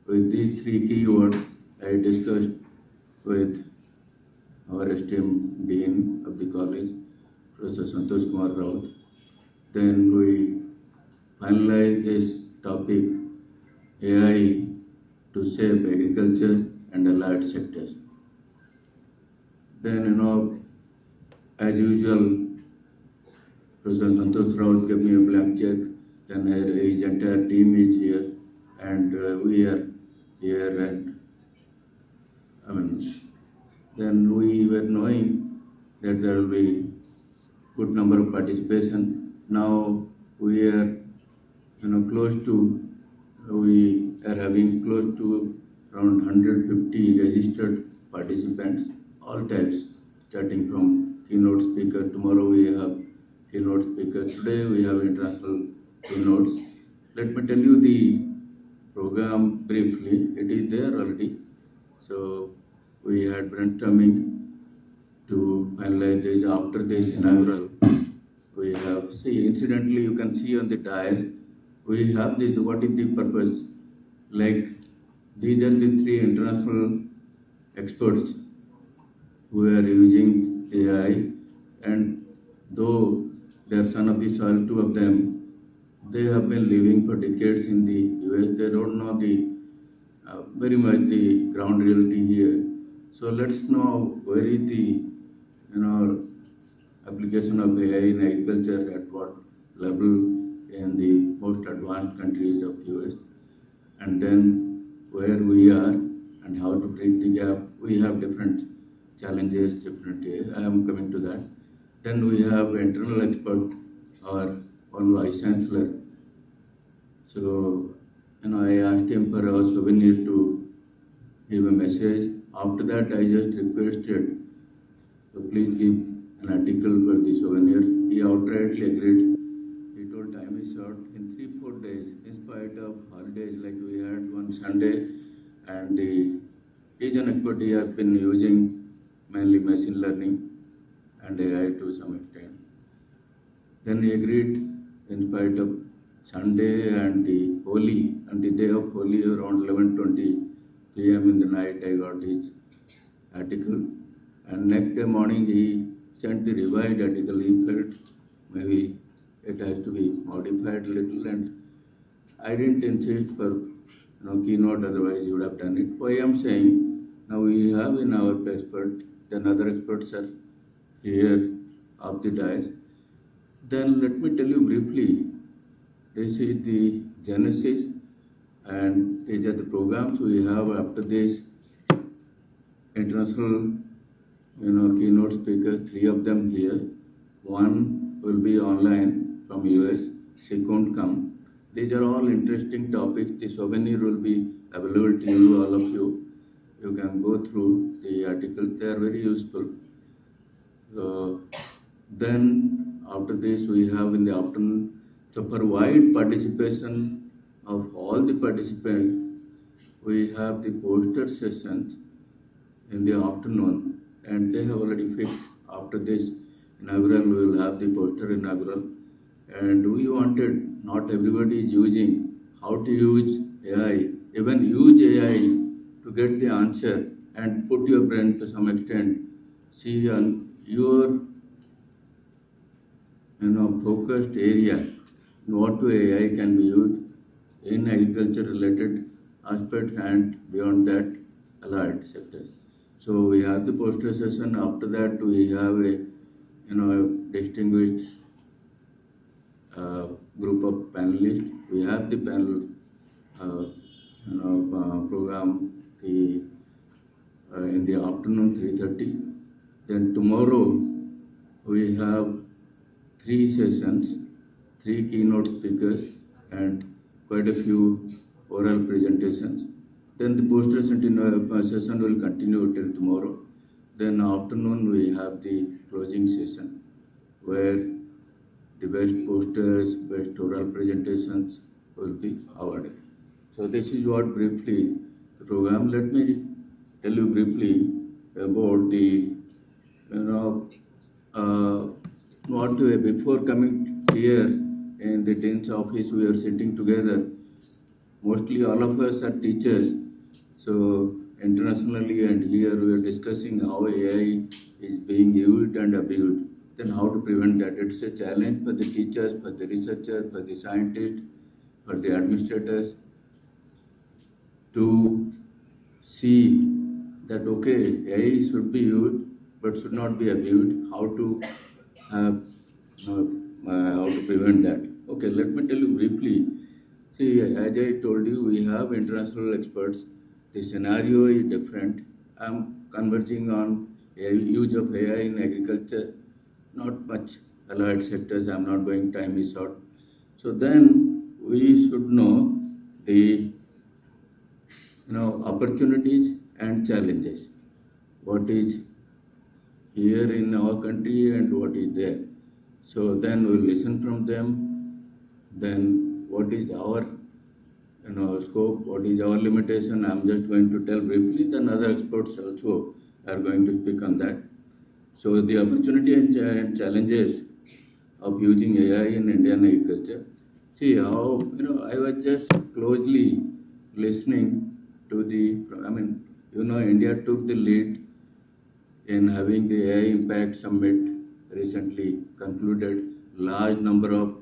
With these three keywords, I discussed with our esteemed Dean of the college, Professor Santosh Kumar Raut. Then we finalized this topic, AI to shape agriculture and allied sectors. Then, as usual, Professor Santosh Raut gave me a blank check. Then his entire team is here, and we are here. And I mean, then we were knowing that there will be good number of participation. Now we are, we are having close to around 150 registered participants, all types, starting from keynote speaker. Tomorrow we have keynote speaker. Today we have international keynotes. Let me tell you the program briefly. It is there already. So we had brainstorming to finalize this. After this inaugural, we have, see, incidentally, you can see on the dial, we have this, what is the purpose? Like, these are the three international experts who are using AI, and though they are son of the soil, two of them, they have been living for decades in the US. They don't know the very much the ground reality here. So let's know where is the application of AI in agriculture at what level in the most advanced countries of US, and then where we are and how to bridge the gap. We have different challenges, different. I am coming to that. Then we have internal expert or one vice chancellor. So I asked him for a souvenir to give a message. After that, I just requested, so please give an article for the souvenir. He outrightly agreed. He told time is short. In 3-4 days, in spite of holidays, like we had one Sunday, and he's an expert. He has been using mainly machine learning and AI to some extent. Then he agreed in spite of Sunday and the Holi, and the day of Holi around 11:20 p.m. in the night, I got his article. And next day morning, he sent the revised article. He felt maybe it has to be modified a little, and I didn't insist for keynote, otherwise you would have done it. Why I'm saying, now we have in our expert, then other experts are here of the dais. Then let me tell you briefly, this is the genesis, and these are the programs we have after this. International keynote speakers, 3 of them here. One will be online from US, second come. These are all interesting topics. The souvenir will be available to you, all of you. You can go through the articles. They are very useful. Then after this, we have in the afternoon, so for wide participation of all the participants, we have the poster sessions in the afternoon, and they have already fixed. After this inaugural, we will have the poster inaugural, and we wanted, not everybody is using how to use AI, even use AI to get the answer and put your brain to some extent. See on your focused area, what AI can be used in agriculture related aspects and beyond that allied sectors. So we have the poster session. After that, we have a distinguished group of panelists. We have the panel program in the afternoon 3:30. Then tomorrow we have 3 sessions, 3 keynote speakers, and quite a few oral presentations. Then the poster session will continue till tomorrow. Then afternoon we have the closing session, where the best posters, best oral presentations will be awarded. So this is what briefly the program. Let me tell you briefly about the before coming here in the Dean's office, we are sitting together. mostly all of us are teachers. So internationally and here we are discussing how AI is being used and abused. Then how to prevent that? It's a challenge for the teachers, for the researchers, for the scientists, for the administrators to see that okay, AI should be used but should not be abused. How to how to prevent that? Okay, let me tell you briefly. See, as I told you, we have international experts. The scenario is different. I'm converging on a use of AI in agriculture, not much allied sectors. I'm not going, time is short. So then we should know the opportunities and challenges. What is here in our country and what is there. So then we'll listen from them. Then what is our scope, what is our limitation. I'm just going to tell briefly, then other experts also are going to speak on that. So the opportunity and challenges of using AI in Indian agriculture. See how, I was just closely listening to India took the lead in having the AI Impact Summit recently concluded. Large number of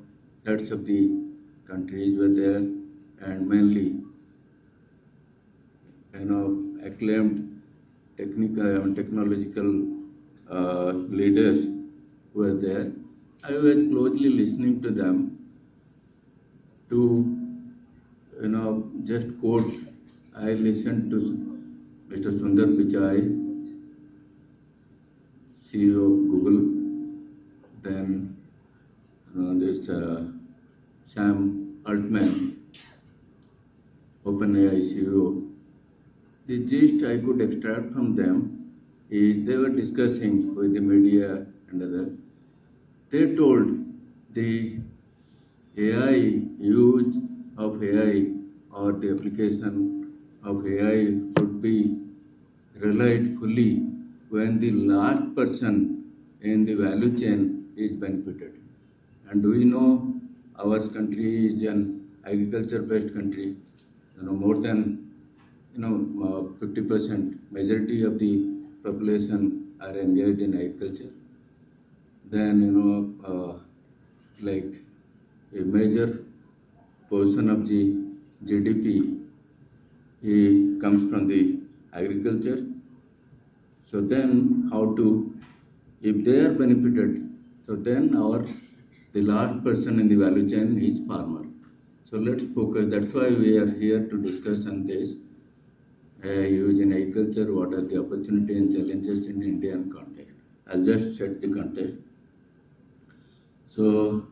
heads of the countries were there, and mainly, acclaimed technical and technological leaders were there. I was closely listening to them to, just quote. I listened to Mr. Sundar Pichai, CEO of Google. Then there's Sam Altman, OpenAI CEO. The gist I could extract from them is they were discussing with the media and others. They told the AI use of AI or the application of AI would be relied fully when the last person in the value chain is benefited. And we know our country is an agriculture-based country. More than 50% majority of the population are engaged in agriculture. Then like a major portion of the GDP comes from the agriculture. So then how to, if they are benefited, so then the last person in the value chain is farmer. So let's focus. That's why we are here to discuss on this. Use in agriculture, what are the opportunity and challenges in Indian context. I'll just set the context. So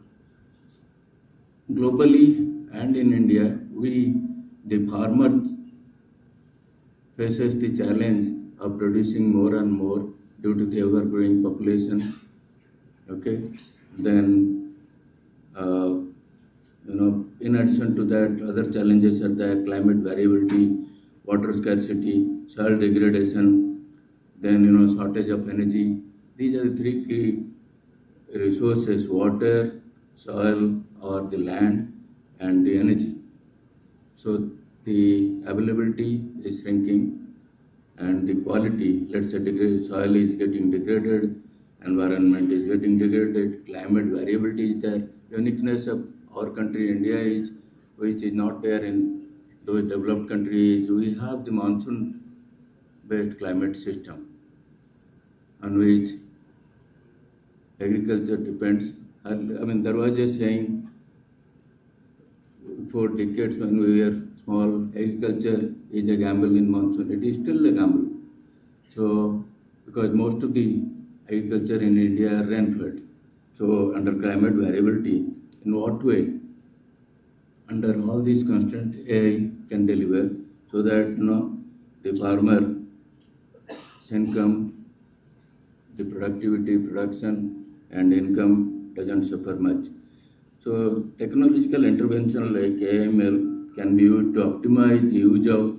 globally and in India, the farmer faces the challenge of producing more and more due to the ever-growing population. Okay, then in addition to that, other challenges are the climate variability, water scarcity, soil degradation, then shortage of energy. These are the three key resources: water, soil, or the land, and the energy. So the availability is shrinking, and the quality, let's say, soil is getting degraded, environment is getting degraded, climate variability is there. Uniqueness of our country, India, is which is not there in those developed countries. We have the monsoon-based climate system on which agriculture depends. There was a saying for decades when we were small, agriculture is a gamble in monsoon. It is still a gamble. So, because most of the agriculture in India are rainfed. So, under climate variability, in what way? Under all these constraints, AI can deliver so that the farmer income, the productivity, production, and income doesn't suffer much. So technological intervention like AML can be used to optimize the use of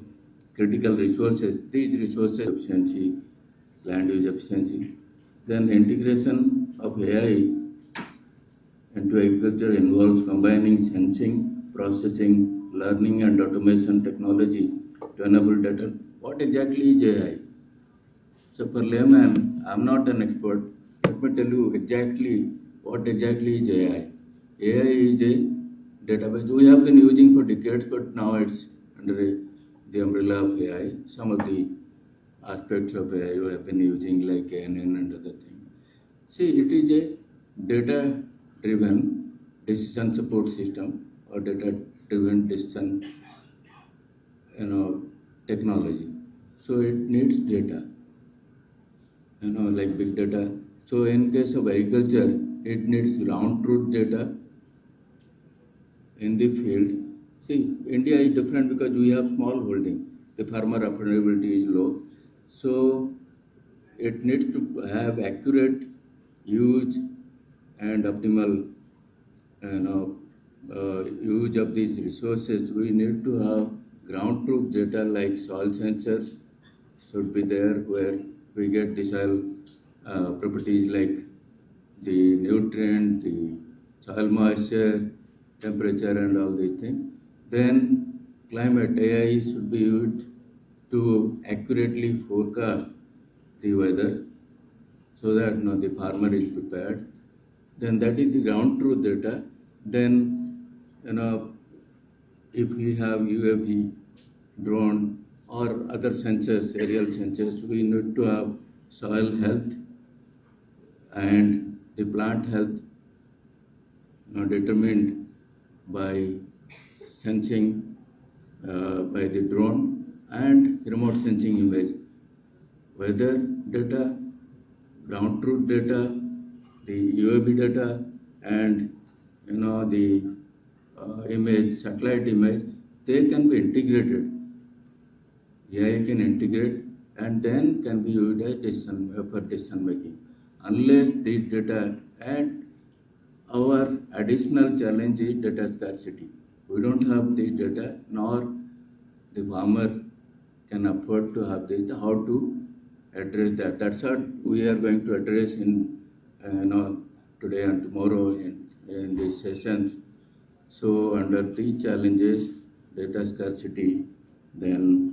critical resources. These resources efficiency, land use efficiency. Then integration of AI into agriculture involves combining sensing, processing, learning and automation technology to enable data. What exactly is AI? So for layman, I'm not an expert. Let me tell you exactly what exactly is AI. AI is a database we have been using for decades, but now it's under the umbrella of AI. Some of the aspects of AI we have been using like ANN and other things. See, it is a data-driven decision support system or data-driven decision, technology. So it needs data, like big data. So in case of agriculture, it needs ground truth data in the field. See, India is different because we have small holding. The farmer affordability is low. So it needs to have accurate use and optimal use of these resources. We need to have ground truth data like soil sensors should be there where we get the soil properties like the nutrient, the soil moisture, temperature and all these things. Then climate AI should be used to accurately forecast the weather so that the farmer is prepared. Then that is the ground truth data. Then if we have UAV, drone or other sensors, aerial sensors, we need to have soil health and the plant health determined by sensing by the drone and remote sensing image. Weather data, ground truth data, the UAV data, and the image, satellite image, they can be integrated. AI can integrate and then can be used as for decision making. Unless the data and our additional challenge is data scarcity. We don't have the data, nor the farmer can afford to have this. How to address that? That's what we are going to address in today and tomorrow in these sessions. So under these challenges, data scarcity, then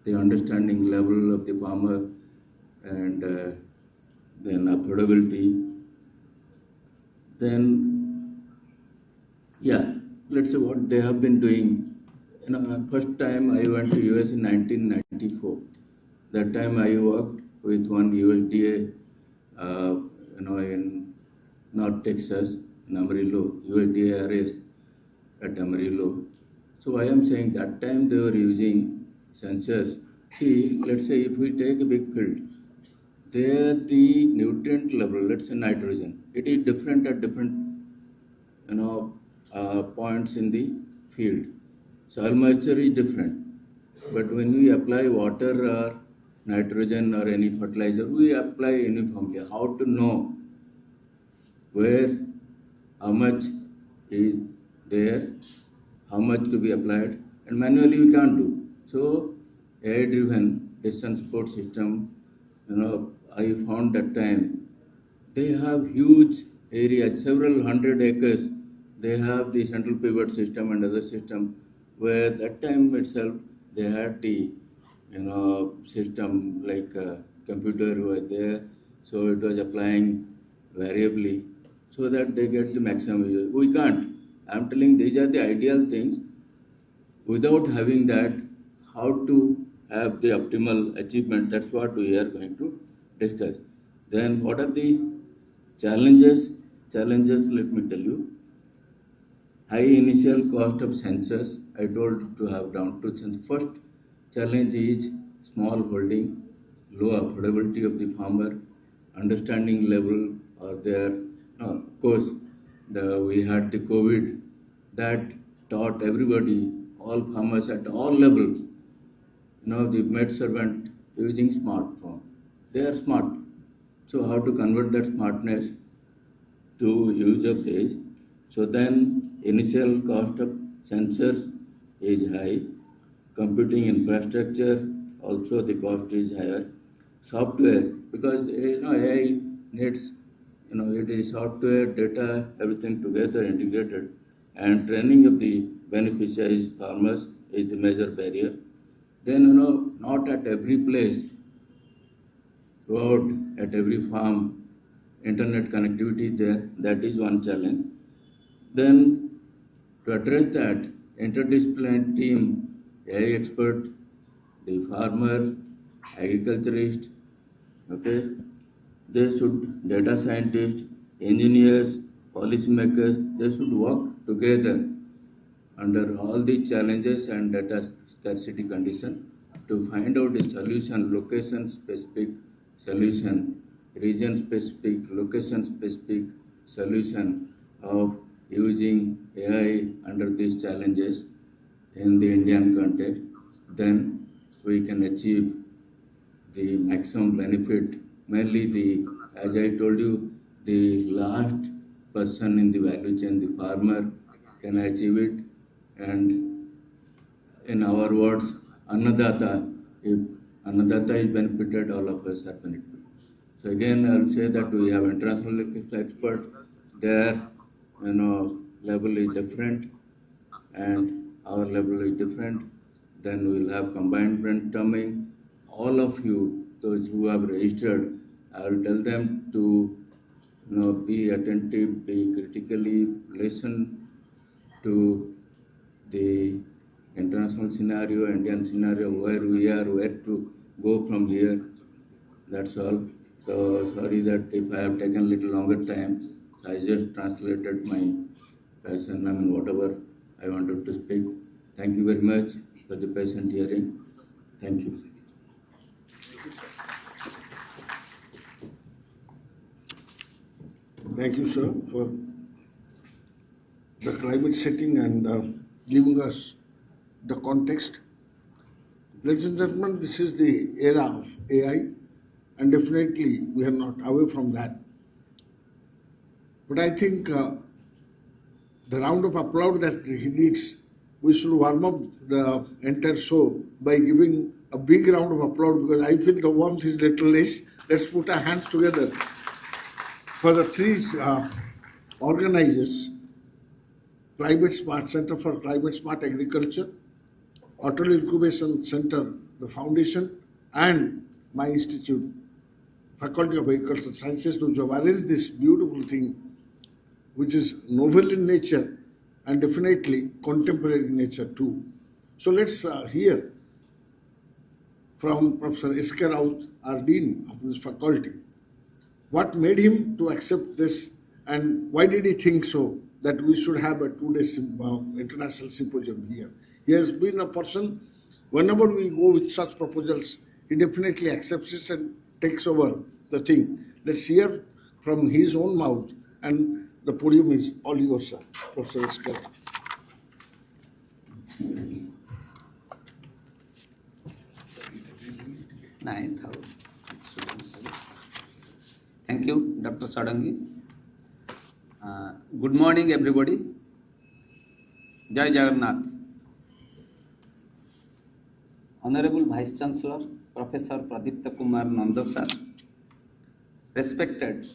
the understanding level of the farmer and then affordability. Then let's say what they have been doing. First time I went to US in 1994. That time I worked with one USDA, in North Texas, in Amarillo, USDA arrest at Amarillo. So I am saying that time they were using sensors. See, let's say if we take a big field, there the nutrient level, let's say nitrogen, it is different at different points in the field. Soil moisture is different. But when we apply water or nitrogen or any fertilizer, we apply uniformly. How to know where, how much is there, how much to be applied, and manually we can't do. So AI-driven decision support system, I found that time they have huge areas, several hundred acres. They have the central pivot system and other system where that time itself they had the system like computer was there, so it was applying variably so that they get the maximum use. We can't. I'm telling these are the ideal things. Without having that, how to have the optimal achievement, that's what we are going to discuss. Then what are the challenges? Challenges, let me tell you. High initial cost of sensors. I told to have ground truth sensors. First challenge is small holding, low affordability of the farmer, understanding level are there. Of course, we had the COVID that taught everybody, all farmers at all levels, the maid servant using smartphone. They are smart. So how to convert that smartness to use of this? So then initial cost of sensors is high. Computing infrastructure also the cost is higher. Software, because AI needs it is software, data, everything together integrated, and training of the beneficiaries, farmers is the major barrier. Then, not at every place, throughout, at every farm, internet connectivity is there. That is one challenge. Then, to address that, interdisciplinary team, AI expert, the farmer, agriculturist, okay, they should, data scientists, engineers, policymakers, they should work together under all the challenges and data scarcity condition to find out a solution, location specific solution, region specific, location specific solution of using AI under these challenges in the Indian context. Then we can achieve the maximum benefit, mainly as I told you, the last person in the value chain, the farmer, can achieve it. And in our words, Annadata, if Annadata is benefited, all of us are benefited. So again, I'll say that we have international experts. Their, level is different, and our level is different. Then we'll have combined brainstorming. All of you, those who have registered, I will tell them to, be attentive, be critically listen to the international scenario, Indian scenario, where we are, where to go from here. That's all. So sorry that if I have taken a little longer time, I just translated my passion, whatever I wanted to speak. Thank you very much for the patient hearing. Thank you. Thank you, sir, for the climate setting and giving us the context. Ladies and gentlemen, this is the era of AI, and definitely we are not away from that. But I think the round of applause that he needs, we should warm up the entire show by giving a big round of applause, because I feel the warmth is little less. Let's put our hands together for the three organizers: Climate Smart Center for Climate Smart Agriculture, Atal Incubation Center, the foundation, and my institute, Faculty of Agricultural Sciences, to have arranged this beautiful thing, which is novel in nature and definitely contemporary in nature too. So let's hear from Professor S.K. Raut, our Dean of this faculty, what made him to accept this, and why did he think so that we should have a 2-day international symposium here. He has been a person, whenever we go with such proposals, he definitely accepts it and takes over the thing. Let's hear from his own mouth, and the podium is all yours, sir, Professor S.K. Raut. Thank you, Dr. Sadangi. Good morning, everybody. Jai Jagannath. Honorable Vice Chancellor, Professor Pradipta Kumar Nanda sir, respected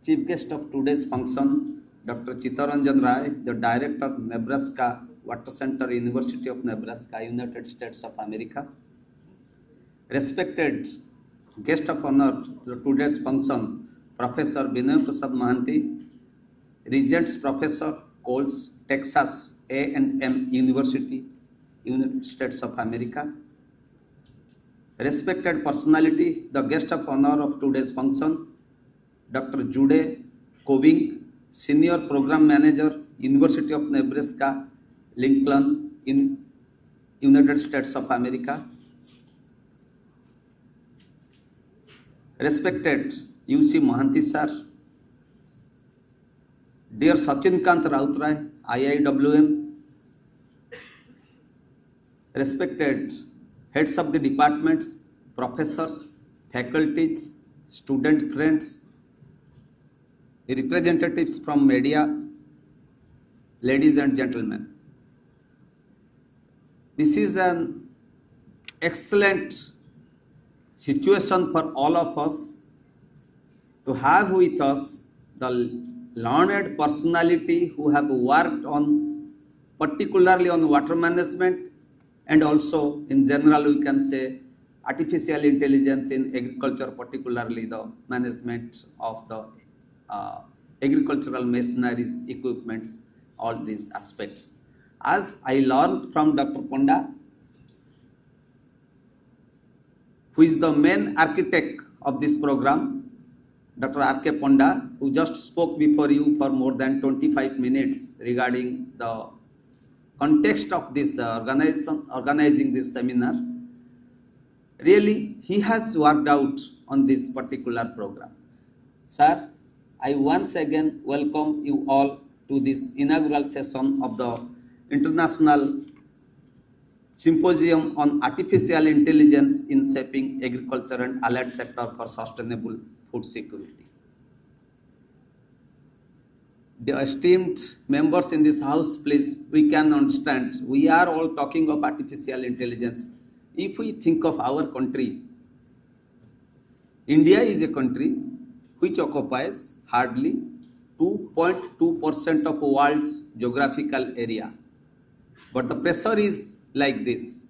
Chief Guest of today's function, Dr. Chittaranjan Rai, the Director of Nebraska Water Center, University of Nebraska, United States of America, respected Guest of Honor to today's function, Professor Vinay Prasad Mahanti, Regents Professor, Coles, Texas A&M University, United States of America, respected personality, the Guest of Honor of today's function, Dr. Jude Koving, Senior Program Manager, University of Nebraska, Lincoln, in United States of America, respected UC Mahanti sir, dear Sachin Kant Rautrai, IIWM, respected heads of the departments, professors, faculties, student friends, representatives from media, ladies and gentlemen. This is an excellent situation for all of us to have with us the learned personality who have worked on particularly on water management, and also in general we can say artificial intelligence in agriculture, particularly the management of the agricultural machineries, equipments, all these aspects. As I learned from Dr. Ponda, who is the main architect of this program, Dr. R.K. Ponda, who just spoke before you for more than 25 minutes regarding the context of this organizing this seminar. Really, he has worked out on this particular program. Sir, I once again welcome you all to this inaugural session of the International Symposium on Artificial Intelligence in Shaping Agriculture and Allied Sector for Sustainable Food Security. The esteemed members in this house, please, we can understand, we are all talking of artificial intelligence. If we think of our country, India is a country which occupies hardly 2.2% of world's geographical area. But the pressure is like this.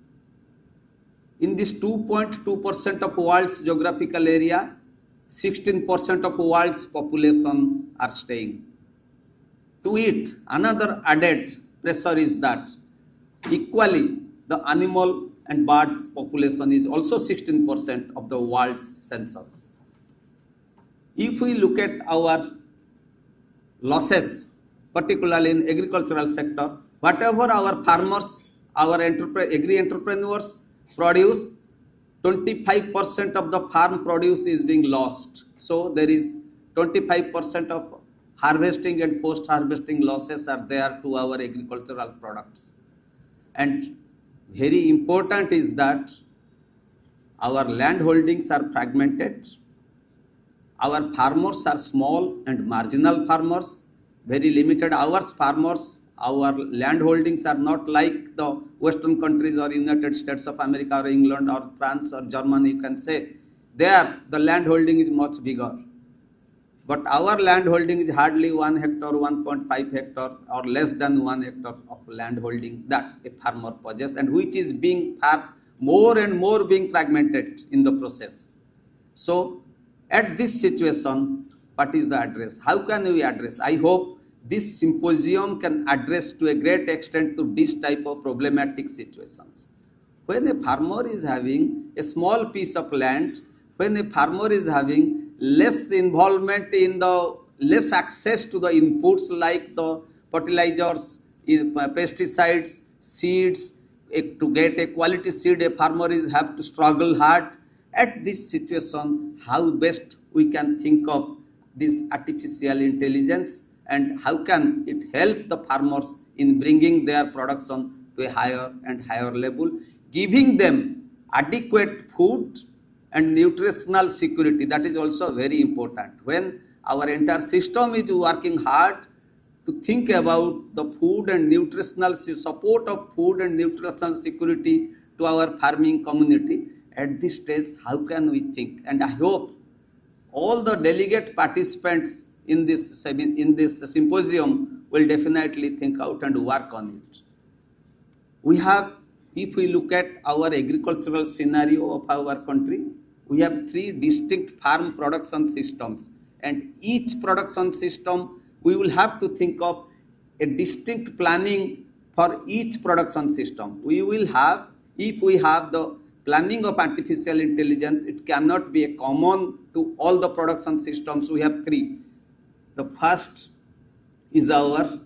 In this 2.2% of world's geographical area, 16% of world's population are staying. To it, another added pressure is that equally the animal and birds population is also 16% of the world's census. If we look at our losses, particularly in agricultural sector, whatever our farmers, our agri-entrepreneurs produce, 25% of the farm produce is being lost. So there is 25% of harvesting and post-harvesting losses are there to our agricultural products. And very important is that our land holdings are fragmented. Our farmers are small and marginal farmers, very limited hours farmers. Our land holdings are not like the Western countries or United States of America or England or France or Germany, you can say. There, the land holding is much bigger. But our land holding is hardly 1 hectare, 1.5 hectare or less than 1 hectare of land holding that a farmer possesses, and which is being more and more being fragmented in the process. So at this situation, what is the address? How can we address? I hope this symposium can address to a great extent to this type of problematic situations. When a farmer is having a small piece of land, when a farmer is having less involvement in the less access to the inputs like the fertilizers, pesticides, seeds, to get a quality seed, a farmer is have to struggle hard. At this situation, how best we can think of this artificial intelligence and how can it help the farmers in bringing their production to a higher and higher level, giving them adequate food and nutritional security. That is also very important. When our entire system is working hard to think about the food and nutritional support of food and nutritional security to our farming community, at this stage, how can we think? And I hope all the delegate participants in this symposium will definitely think out and work on it. We have, if we look at our agricultural scenario of our country, we have 3 distinct farm production systems, and each production system we will have to think of a distinct planning for each production system. We will have, if we have the planning of artificial intelligence, it cannot be a common to all the production systems. We have 3. The first is our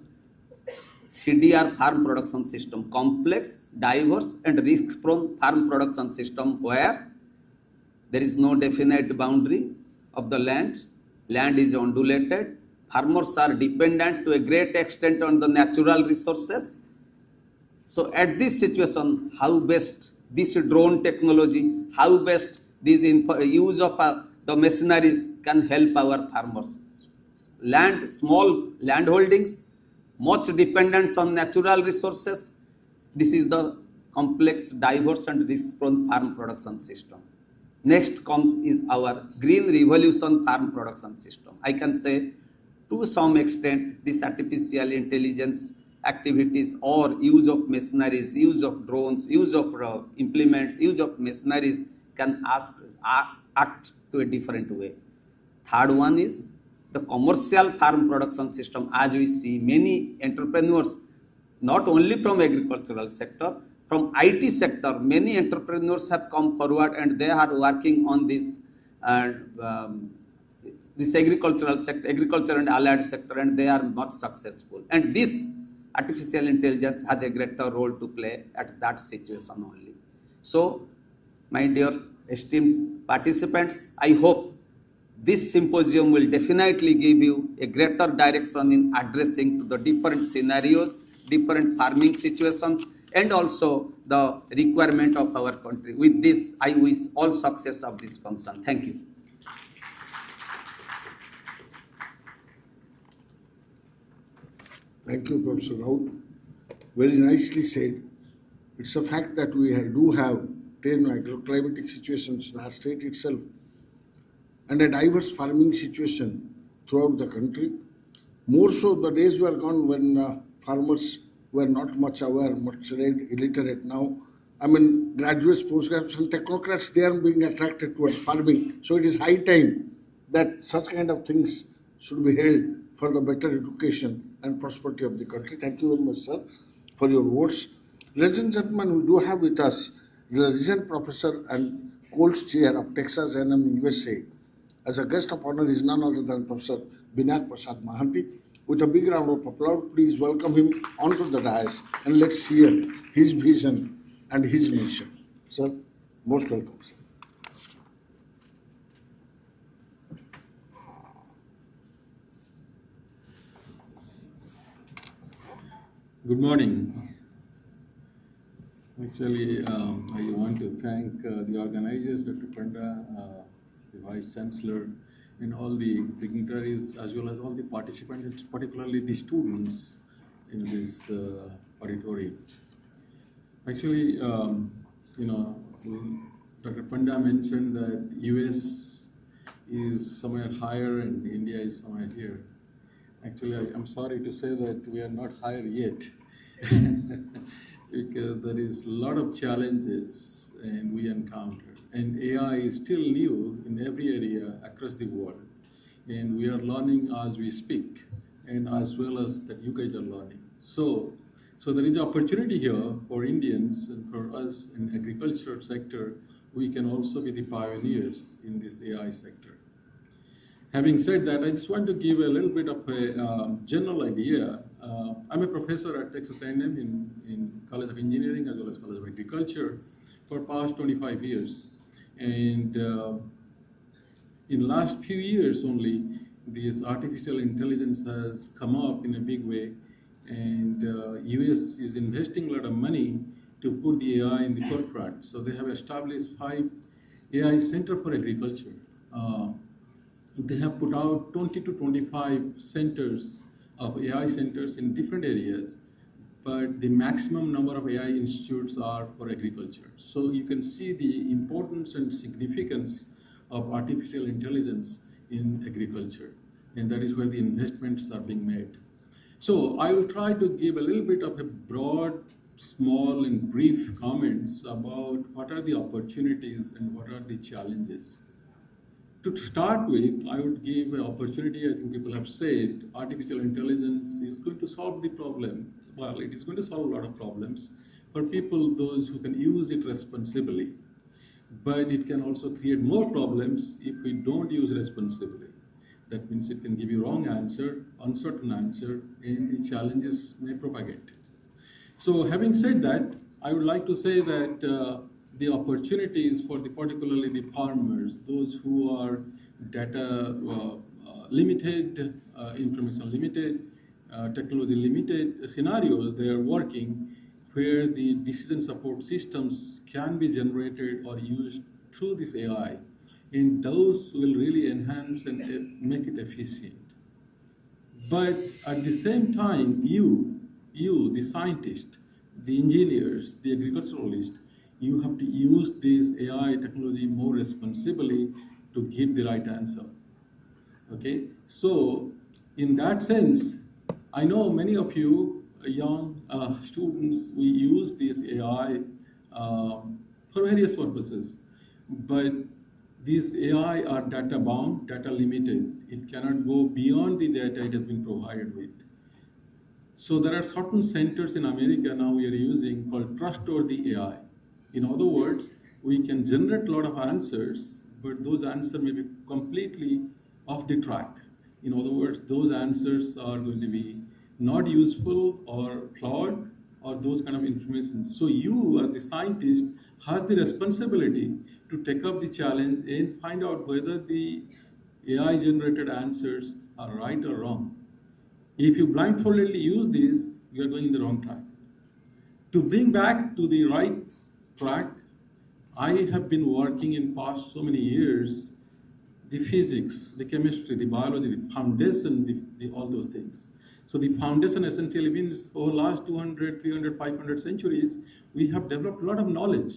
CDR farm production system, complex, diverse and risk-prone farm production system, where there is no definite boundary of the land. Land is undulated. Farmers are dependent to a great extent on the natural resources. So at this situation, how best this drone technology, how best this use of the machineries can help our farmers. Small land holdings, much dependence on natural resources. This is the complex, diverse and risk-prone farm production system. Next comes is our green revolution farm production system. I can say to some extent this artificial intelligence activities or use of machineries, use of drones, use of implements, use of machineries can act to a different way. Third one is the commercial farm production system. As we see, many entrepreneurs, not only from agricultural sector, from IT sector, many entrepreneurs have come forward and they are working on this this agricultural sector, agriculture and allied sector, and they are much successful. And this artificial intelligence has a greater role to play at that situation only. So, my dear esteemed participants, I hope this symposium will definitely give you a greater direction in addressing to the different scenarios, different farming situations, and also the requirement of our country. With this, I wish all success of this function. Thank you. Thank you, Professor Raut. Very nicely said. It's a fact that we do have 10 agroclimatic situations in our state itself and a diverse farming situation throughout the country. More so, the days were gone when farmers were not much aware, much illiterate. Now, I mean, graduates, postgraduates, and technocrats, they are being attracted towards farming. So it is high time that such kind of things should be held for the better education and prosperity of the country. Thank you very much, sir, for your words. Ladies and gentlemen, we do have with us the Regent Professor and Coles Chair of Texas A&M USA. As a guest of honor is none other than Professor Binayak Prasad Mahanti. With a big round of applause, please welcome him onto the dais and let's hear his vision and his mission. Sir, most welcome, sir. Good morning. Actually, I want to thank the organizers, Dr. Panda, the Vice Chancellor, and all the dignitaries, as well as all the participants, particularly the students in this auditorium. Actually, Dr. Panda mentioned that US is somewhere higher and India is somewhere here. Actually, I'm sorry to say that we are not higher yet because there is a lot of challenges and we encounter. And AI is still new in every area across the world. And we are learning as we speak, and as well as that you guys are learning. So there is opportunity here for Indians and for us in agriculture sector. We can also be the pioneers in this AI sector. Having said that, I just want to give a little bit of a general idea. I'm a professor at Texas A&M in College of Engineering as well as College of Agriculture for past 25 years. And in last few years only, this artificial intelligence has come up in a big way. And US is investing a lot of money to put the AI in the forefront. So they have established 5 AI Center for Agriculture. They have put out 20 to 25 centers of AI centers in different areas, but the maximum number of AI institutes are for agriculture. So you can see the importance and significance of artificial intelligence in agriculture, and that is where the investments are being made. So I will try to give a little bit of a broad, small and brief comments about what are the opportunities and what are the challenges. To start with, I would give an opportunity. I think people have said artificial intelligence is going to solve the problem. Well, it is going to solve a lot of problems for people, those who can use it responsibly. But it can also create more problems if we don't use responsibly. That means it can give you wrong answer, uncertain answer, and the challenges may propagate. So having said that, I would like to say that the opportunities for particularly the farmers, those who are data limited, information limited, technology limited scenarios, they are working where the decision support systems can be generated or used through this AI, and those will really enhance and make it efficient. But at the same time, you, the scientist, the engineers, the agriculturalist, you have to use this AI technology more responsibly to give the right answer. Okay, so In that sense, I know many of you young students, we use this AI for various purposes, but these AI are data bound, data limited. It cannot go beyond the data it has been provided with. So there are certain centers in America now we are using called trustworthy AI. In other words, we can generate a lot of answers, but those answers may be completely off the track. In other words, those answers are going to be not useful or flawed or those kind of information. So you as the scientist has the responsibility to take up the challenge and find out whether the AI generated answers are right or wrong. If you blindfoldedly use this, you are going in the wrong track. To bring back to the right track, I have been working in past so many years, the physics, the chemistry, the biology, the foundation, all those things. So the foundation essentially means over the last 200, 300, 500 centuries, we have developed a lot of knowledge.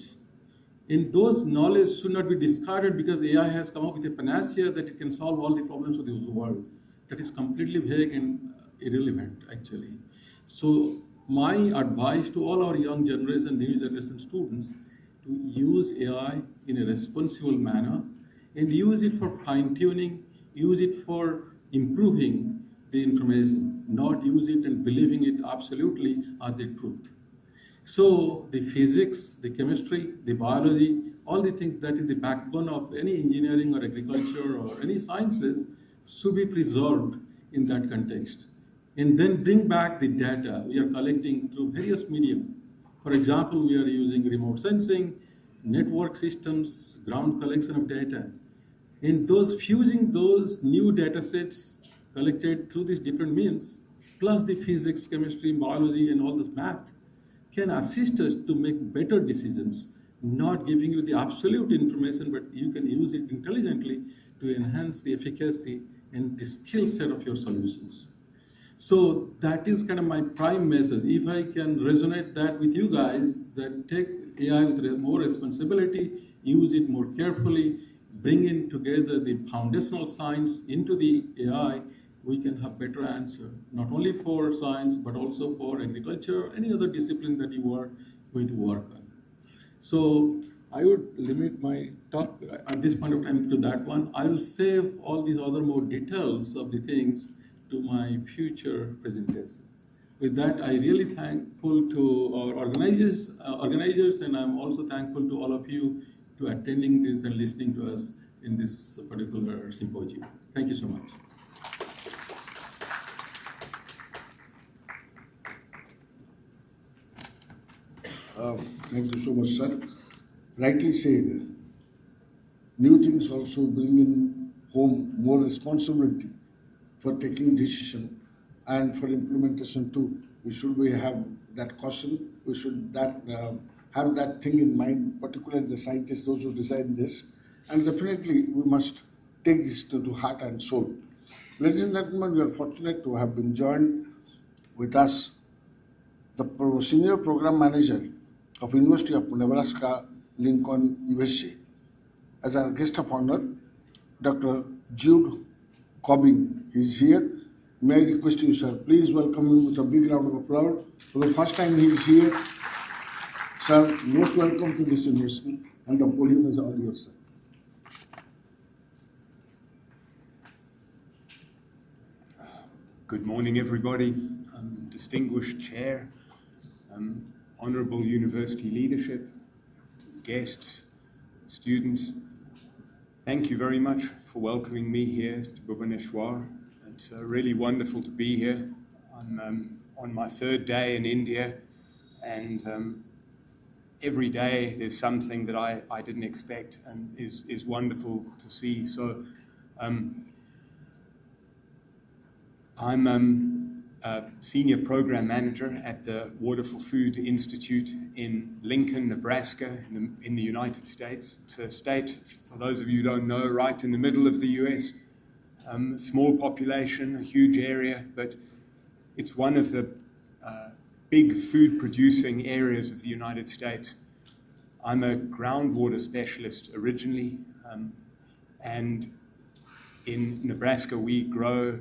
And those knowledge should not be discarded because AI has come up with a panacea that it can solve all the problems of the world. That is completely vague and irrelevant, actually. So my advice to all our young generation, the new generation students, to use AI in a responsible manner and use it for fine-tuning, use it for improving the information, not use it and believing it absolutely as the truth. So the physics, the chemistry, the biology, all the things that is the backbone of any engineering or agriculture or any sciences should be preserved in that context. And then bring back the data we are collecting through various medium. For example, we are using remote sensing, network systems, ground collection of data. And those fusing those new data sets collected through these different means, plus the physics, chemistry, biology, and all this math, can assist us to make better decisions, not giving you the absolute information, but you can use it intelligently to enhance the efficacy and the skill set of your solutions. So that is kind of my prime message. If I can resonate that with you guys, that take AI with more responsibility, use it more carefully, bring in together the foundational science into the AI, we can have better answer, not only for science, but also for agriculture, any other discipline that you are going to work on. So I would limit my talk at this point of time to that one. I will save all these other more details of the things to my future presentation. With that, I really thankful to our organizers, and I'm also thankful to all of you to attending this and listening to us in this particular symposium. Thank you so much. Thank you so much, sir. Rightly said, new things also bring in home more responsibility for taking decision and for implementation too. We should have that caution. We should have that thing in mind, particularly the scientists, those who design this. And definitely we must take this to heart and soul. Ladies and gentlemen, we are fortunate to have been joined with us the Senior Program Manager of University of Nebraska, Lincoln, USA. As our guest of honor, Dr. Jude Cobbing is here. May I request you, sir, please welcome him with a big round of applause. For the first time he is here. Sir, most welcome to this university, and the podium is all yours, sir. Good morning, everybody. Distinguished chair, honorable university leadership, guests, students, thank you very much for welcoming me here to Bhubaneswar. It's really wonderful to be here. I'm on my third day in India, and every day there's something that I didn't expect and is wonderful to see. So I'm a senior program manager at the Water for Food Institute in Lincoln, Nebraska, in the United States. It's a state, for those of you who don't know, right in the middle of the US. Small population, a huge area, but it's one of the big food producing areas of the United States. I'm a groundwater specialist originally, and in Nebraska we grow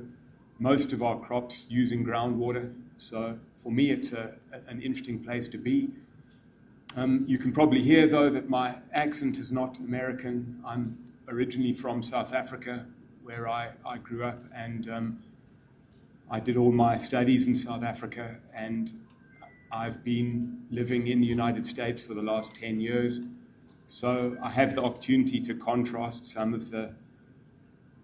most of our crops using groundwater. So for me, it's an interesting place to be. You can probably hear, though, that my accent is not American. I'm originally from South Africa, where I grew up, and I did all my studies in South Africa, and I've been living in the United States for the last 10 years. So I have the opportunity to contrast some of the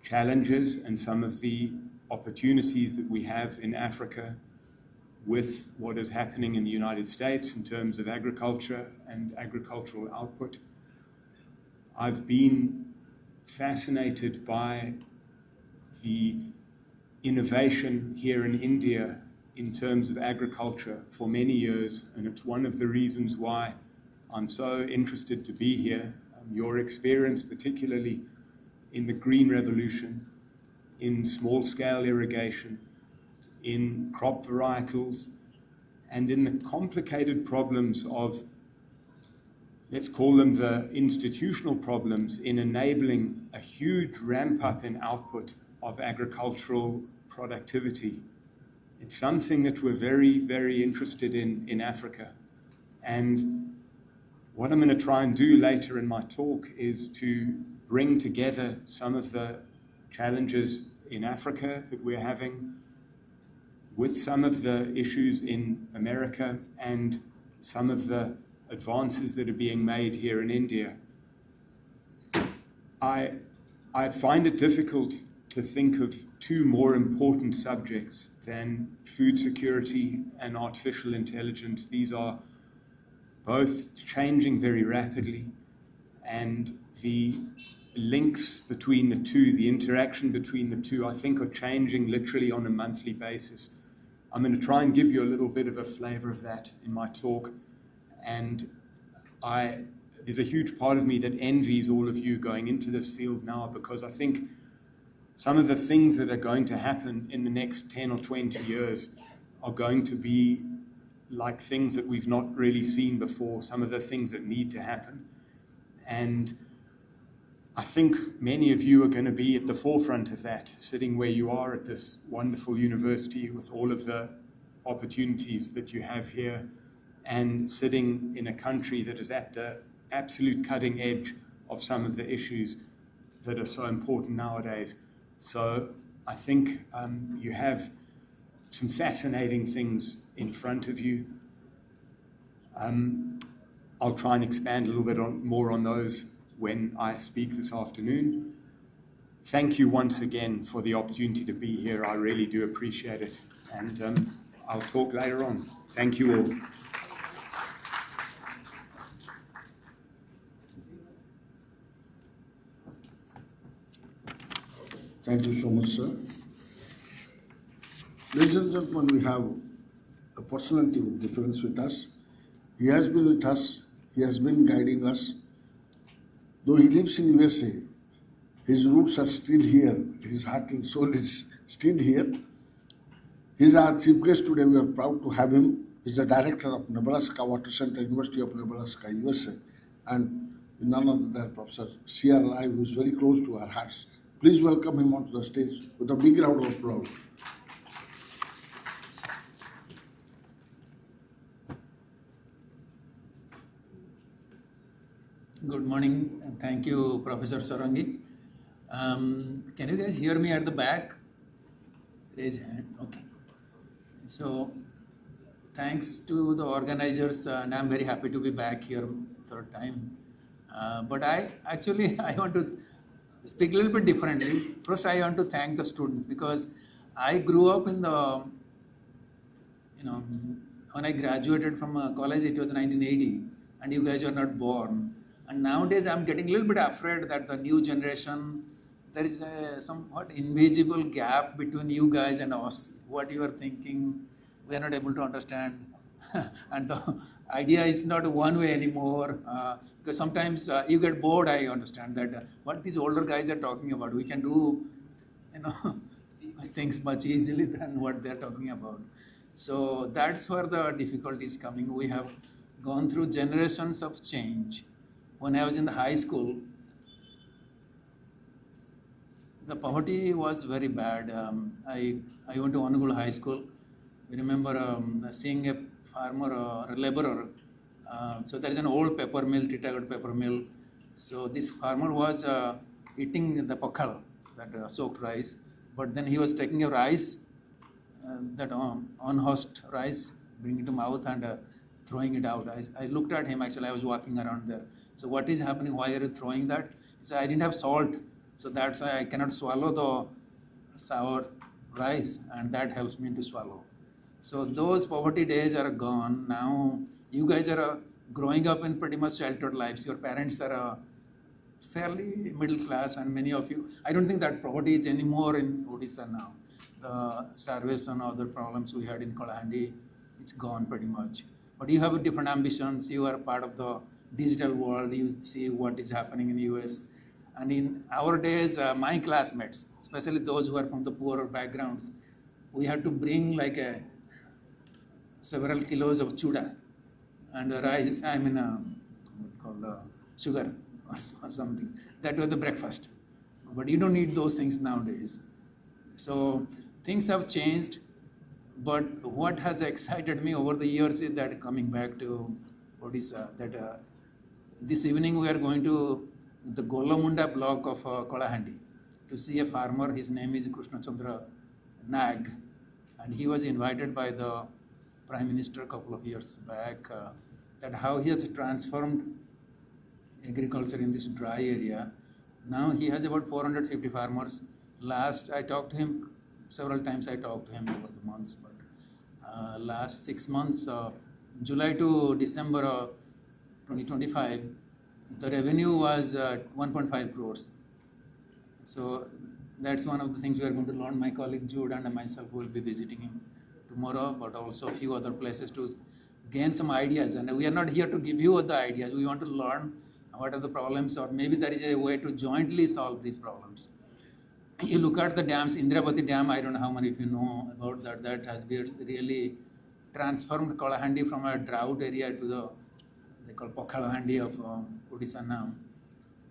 challenges and some of the opportunities that we have in Africa with what is happening in the United States in terms of agriculture and agricultural output. I've been fascinated by the innovation here in India in terms of agriculture for many years, and it's one of the reasons why I'm so interested to be here. Your experience, particularly in the green revolution, in small-scale irrigation, in crop varietals, and in the complicated problems of, let's call them the institutional problems, in enabling a huge ramp-up in output of agricultural productivity. It's something that we're very, very interested in Africa. And what I'm going to try and do later in my talk is to bring together some of the challenges in Africa that we're having with some of the issues in America and some of the advances that are being made here in India. I find it difficult to think of two more important subjects than food security and artificial intelligence. These are both changing very rapidly, and the links between the two, the interaction between the two, I think are changing literally on a monthly basis. I'm going to try and give you a little bit of a flavor of that in my talk, and there's a huge part of me that envies all of you going into this field now, because I think some of the things that are going to happen in the next 10 or 20 years are going to be like things that we've not really seen before, some of the things that need to happen. And I think many of you are going to be at the forefront of that, sitting where you are at this wonderful university with all of the opportunities that you have here, and sitting in a country that is at the absolute cutting edge of some of the issues that are so important nowadays. So I think you have some fascinating things in front of you. I'll try and expand a little bit more on those when I speak this afternoon. Thank you once again for the opportunity to be here. I really do appreciate it. And I'll talk later on. Thank you all. Thank you so much, sir. Ladies and gentlemen, we have a personality with difference with us. He has been with us, he has been guiding us. Though he lives in USA, his roots are still here, his heart and soul is still here. He's our chief guest today. We are proud to have him. He's the director of Nebraska Water Center, University of Nebraska, USA, and none other than Professor C.R. who is very close to our hearts. Please welcome him onto the stage with a big round of applause. Good morning, and thank you, Professor Sarangi. Can you guys hear me at the back? Raise your hand. Okay. So, thanks to the organizers, and I'm very happy to be back here third time. But I want to speak a little bit differently. First, I want to thank the students, because I grew up in the, when I graduated from college, it was 1980, and you guys were not born. And nowadays, I'm getting a little bit afraid that the new generation, there is a somewhat invisible gap between you guys and us. What you are thinking, we are not able to understand. And the idea is not one way anymore. Because sometimes you get bored, I understand that what these older guys are talking about. We can do, things much easily than what they're talking about. So that's where the difficulty is coming. We have gone through generations of change. When I was in the high school, The poverty was very bad. I went to Onugul High School. I remember seeing a farmer or a laborer. So there is an old paper mill, Titagarh paper mill. So this farmer was eating the pakhal, that soaked rice. But then he was taking a rice, that unhusked rice, bring it to mouth and throwing it out. I looked at him, actually I was walking around there. So what is happening, why are you throwing that? He said, I didn't have salt, so that's why I cannot swallow the sour rice, and that helps me to swallow. So those poverty days are gone. Now you guys are growing up in pretty much sheltered lives. Your parents are fairly middle class, and many of you, I don't think that poverty is anymore in Odisha now. The starvation or the problems we had in Kalahandi, it's gone pretty much. But you have different ambitions. You are part of the digital world. You see what is happening in the US. And in our days, my classmates, especially those who are from the poorer backgrounds, we had to bring like several kilos of chuda and rice, sugar or something. That was the breakfast. But you don't need those things nowadays. So things have changed, but what has excited me over the years is that, coming back to Odisha, that this evening we are going to the Golomunda block of Kalahandi to see a farmer. His name is Krishna Chandra Nag, and he was invited by the Prime Minister a couple of years back, that how he has transformed agriculture in this dry area. Now he has about 450 farmers. Last I talked to him, several times I talked to him over the months, but last 6 months, July to December 2025, the revenue was 1.5 crores. So that's one of the things we are going to learn. My colleague Jude and myself will be visiting him tomorrow, but also a few other places to gain some ideas. And we are not here to give you the ideas. We want to learn what are the problems, or maybe there is a way to jointly solve these problems. You look at the dams, Indrapati Dam, I don't know how many of you know about that. That has been really transformed Kalahandi from a drought area to the, they call Pakhalahandi of Odisha now.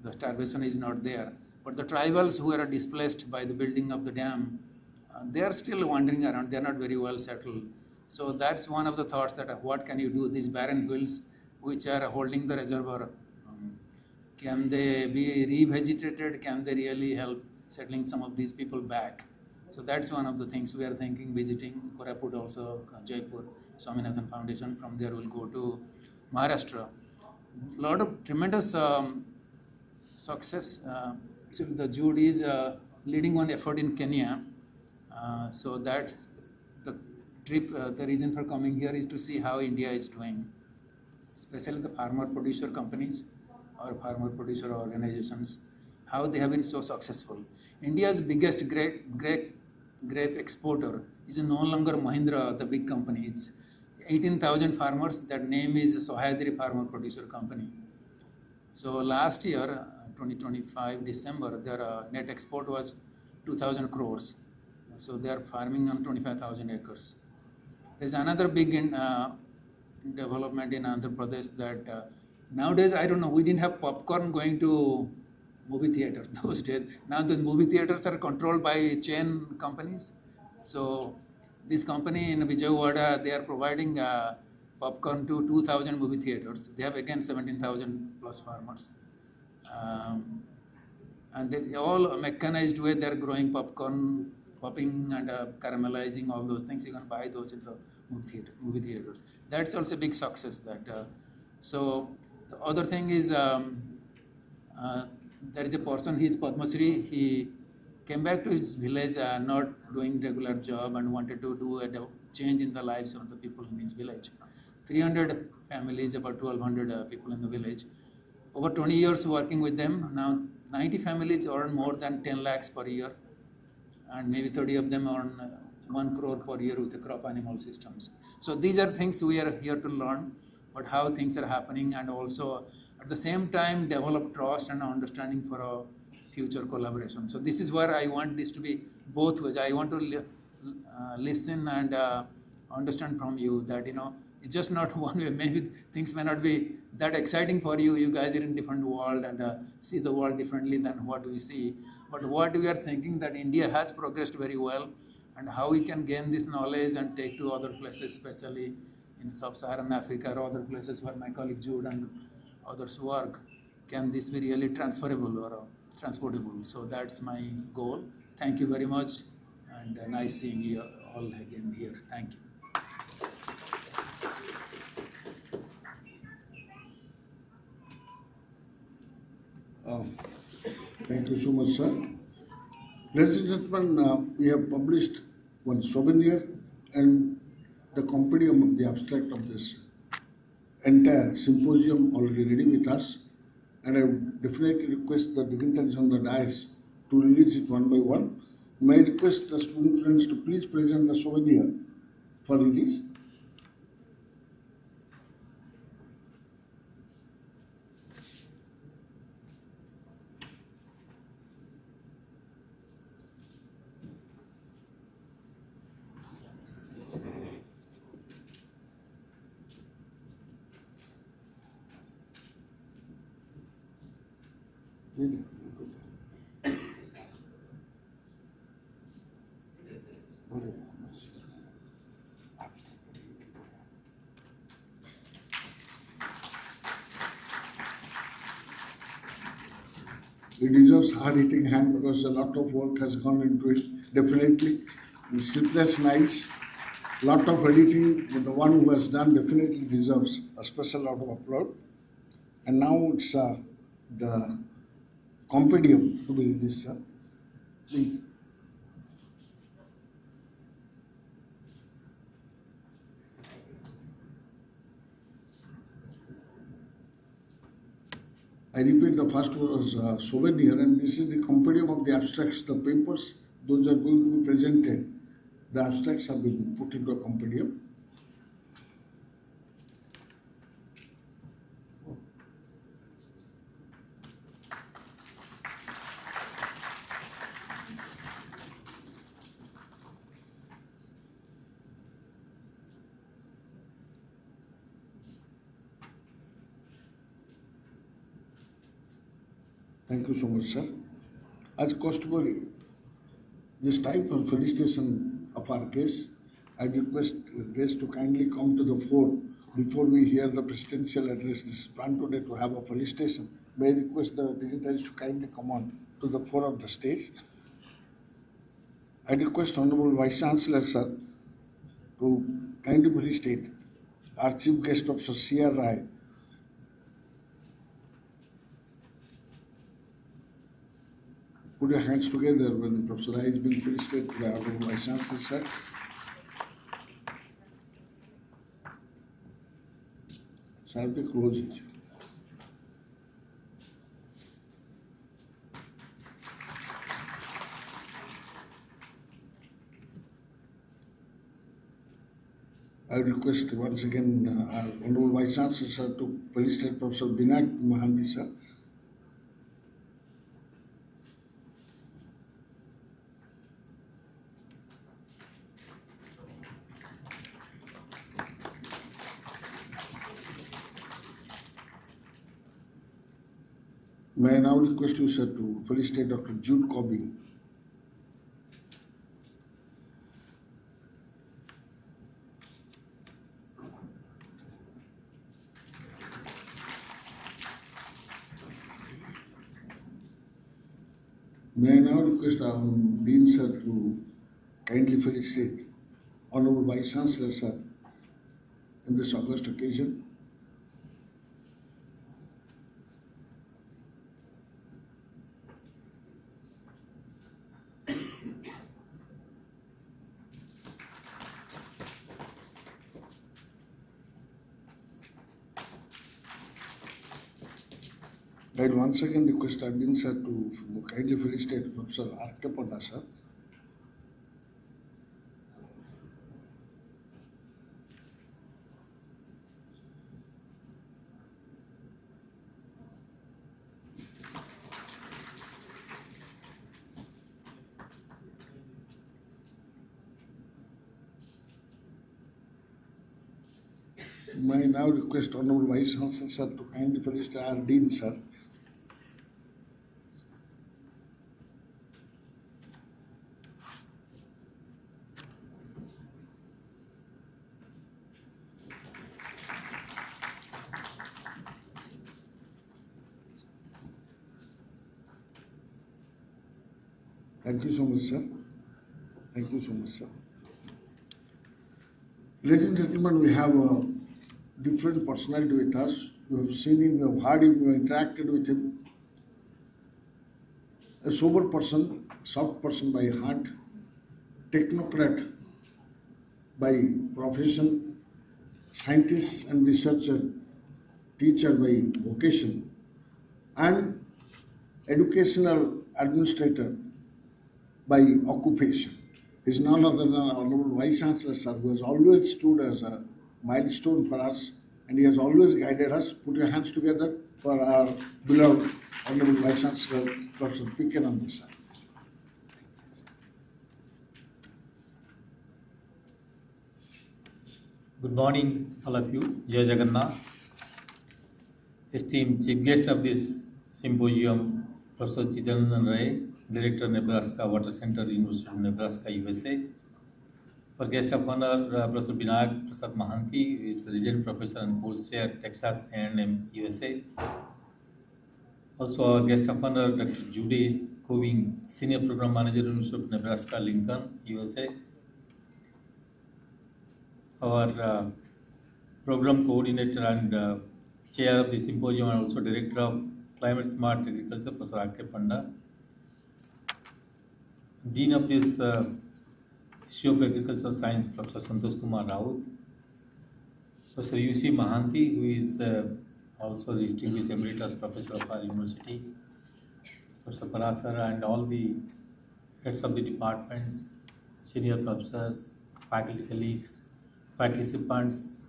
The starvation is not there. But the tribals who are displaced by the building of the dam, they are still wandering around. They are not very well settled. So that's one of the thoughts, that what can you do? These barren hills which are holding the reservoir, can they be revegetated? Can they really help settling some of these people back? So that's one of the things we are thinking, visiting Koraput also, Jaipur, Swaminathan Foundation. From there we'll go to Maharashtra. A lot of tremendous success. Actually, the Jude is leading one effort in Kenya. So that's the trip. The reason for coming here is to see how India is doing, especially the farmer producer companies or farmer producer organizations, how they have been so successful. India's biggest grape exporter is no longer Mahindra, the big company. It's 18,000 farmers. That name is Sohayadri Farmer Producer Company. So last year, 2025 December, their net export was 2,000 crores. So they are farming on 25,000 acres. There's another big development in Andhra Pradesh that nowadays, I don't know, we didn't have popcorn going to movie theaters those days. Now the movie theaters are controlled by chain companies. So this company in Vijayawada, they are providing popcorn to 2,000 movie theaters. They have again 17,000 plus farmers. And they all mechanized way, they are growing popcorn, popping and caramelizing, all those things. You can buy those in the movie theaters. That's also a big success. That so the other thing is, there is a person, he is Padma Shri. He came back to his village, not doing regular job, and wanted to do a change in the lives of the people in his village. 300 families, about 1,200 people in the village. Over 20 years working with them. Now 90 families earn more than 10 lakhs per year, and maybe 30 of them earn 1 crore per year with the crop animal systems. So these are things we are here to learn, but how things are happening, and also at the same time develop trust and understanding for a future collaboration. So this is where I want this to be both ways. I want to listen and understand from you that, it's just not one way. Maybe things may not be that exciting for you. You guys are in different world and see the world differently than what we see. But what we are thinking that India has progressed very well, and how we can gain this knowledge and take to other places, especially in sub-Saharan Africa or other places where my colleague Jude and others work, can this be really transferable or transportable? So that's my goal. Thank you very much, and nice seeing you all again here. Thank you. Thank you so much, sir. Ladies and gentlemen, we have published one souvenir and the compendium of the abstract of this entire symposium already ready with us. And I would definitely request the dignitaries on the dais to release it one by one. May I request the student friends to please present the souvenir for release. It deserves hard-hitting hand because a lot of work has gone into it, definitely. The sleepless nights, lot of editing, the one who has done definitely deserves a special lot of applause. And now it's the compendium to be released, sir. Please. I repeat, the first was souvenir, and this is the compendium of the abstracts, the papers, those are going to be presented. The abstracts have been put into a compendium. Thank you so much, sir. As customary, this type of felicitation of our guests, I request guests to kindly come to the fore before we hear the presidential address. This is planned today to have a felicitation. May I request the dignitaries to kindly come on to the fore of the stage. I request Honorable Vice Chancellor, sir, to kindly felicitate our Chief Guest Officer, C.R. Rai. Put your hands together when Professor Rai is being felicitated by Honorable Vice Chancellor, sir. Sir, be close it. I request once again our Honorable Vice Chancellor, sir, to felicitate Professor Binak Mahanti, sir. May I now request you, sir, to felicitate Dr. Jude Cobbing. May I now request our Dean, sir, to kindly felicitate Honorable Vice Chancellor, sir, in this august occasion. I once again request our Dean, sir, to kindly felicitate Professor R.K. Panda, sir. May I now request Honorable Vice Chancellor, sir, to kindly felicitate our Dean, sir. Thank you so much, sir. Thank you so much, sir. Ladies and gentlemen, we have a different personality with us. You have seen him, you have heard him, you have interacted with him. A sober person, soft person by heart, technocrat by profession, scientist and researcher, teacher by vocation, and educational administrator by occupation. Is none other than our Honorable Vice Chancellor, sir, who has always stood as a milestone for us and he has always guided us. Put your hands together for our beloved Honorable Vice Chancellor, Professor P. K. Nanda, sir. Good morning, all of you. Jai Jagannath. Esteemed Chief Guest of this Symposium, Professor Chidanandan Ray, Director, Nebraska Water Center, University of Nebraska, USA. For Guest of Honor, Professor Binayak Prasad Mahanti, who is Regent Professor and Course Chair, Texas A&M, USA. Also our Guest of Honor, Dr. Jude Koving, Senior Program Manager, University of Nebraska, Lincoln, USA. Our Program Coordinator and Chair of the Symposium and also Director of Climate Smart Agriculture, Professor R.K. Panda. Dean of this issue of Agricultural Science, Professor Santosh Kumar Raut. Professor U.C. Mahanti, who is also the Distinguished Emeritus Professor of our university. Professor Parasar and all the heads of the departments, senior professors, faculty colleagues, participants.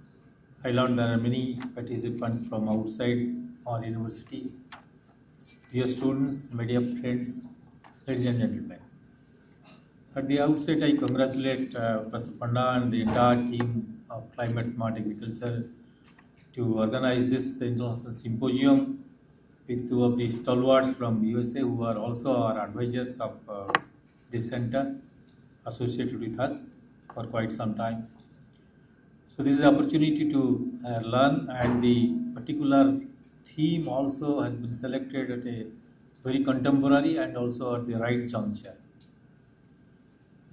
I learned there are many participants from outside our university. Dear students, media friends, ladies and gentlemen. At the outset, I congratulate Professor Panda and the entire team of Climate Smart Agriculture to organize this international symposium with two of the stalwarts from USA who are also our advisors of this center associated with us for quite some time. So this is an opportunity to learn, and the particular theme also has been selected at a very contemporary and also at the right juncture.